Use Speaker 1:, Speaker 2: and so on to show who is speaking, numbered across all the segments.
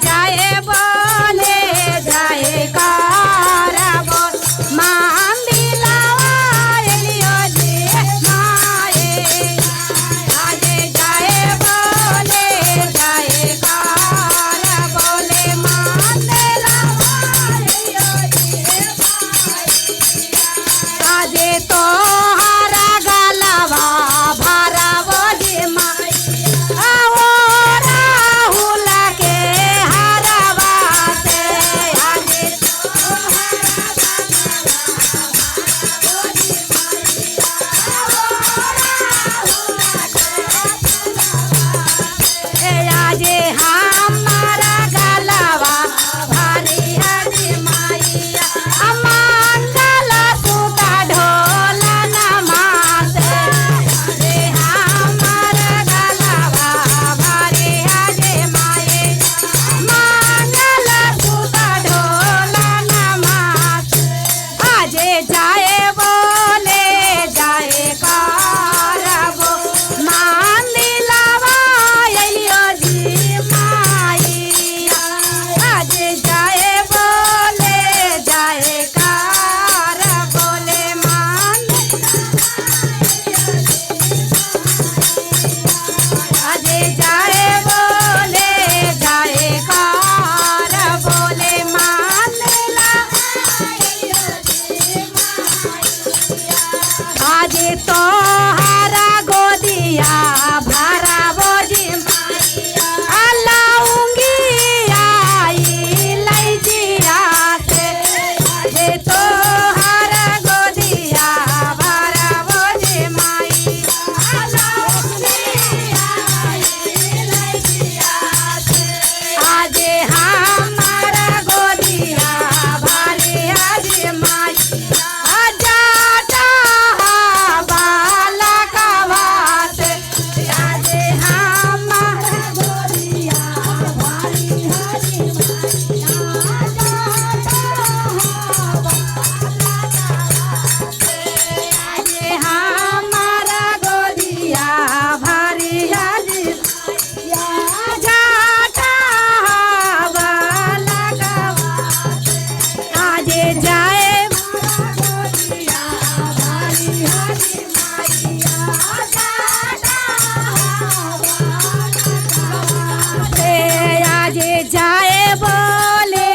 Speaker 1: जाए बोले जाए करब मान दिलावा एलियो जी माए आजे जाए बोले जाए करब बोले मान दिलावा एलियो जी आजे तो हरा गलवा भरब जी माई आओ राहुल के हरवा से आजे आजे हमारा गलवा भारी हरी माइया मंगल सूता ढोल नमाज रे हमारा गलवा भारी हरी माइया मंगल सूता ढोल नमाज आजे जाए बोले जाए करब मान दिलावा एलियो जी माइया आजे जाए बोले जाए करब बोले मान आजे जाए बोले जाए करब बोले मान दिलावा आजे तो हरा गोदिया भरब जी लाऊंगी आई लैजिया से आजे तो हरा गोदिया भरब जी माई लाऊंगी आई लैजिया से आजे हमारा गोदिया भारी हरी माई जाता बाला कवास आजे हमारा गोदिया भारी हरी माई आजे हमारा गोदिया भारी हरी जाता बाला कवास आजे जाए आजे जाए बोले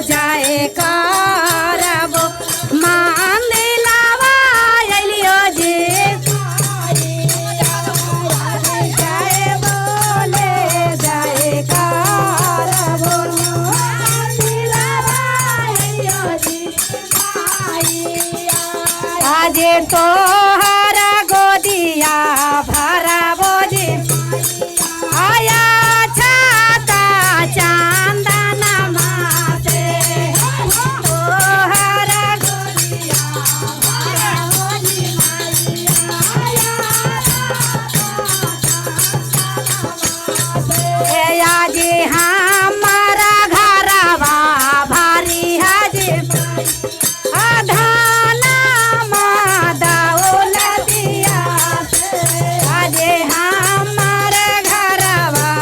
Speaker 1: जाए करब मान दिलावा एलियो जी जाए बोले जाए करब मान दिलावा एलियो जी आजे तो हरा गोदिया भरब जी आया छाता चांदन मासे तो हरा गोदिया भरब जी आजे हमारा घरवा भारी हजी धाना दौलतिया आजे हमारा घरवा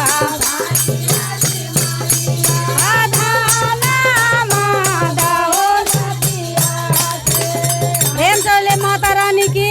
Speaker 1: धाना दौलतिया प्रेम से बोले माता रानी की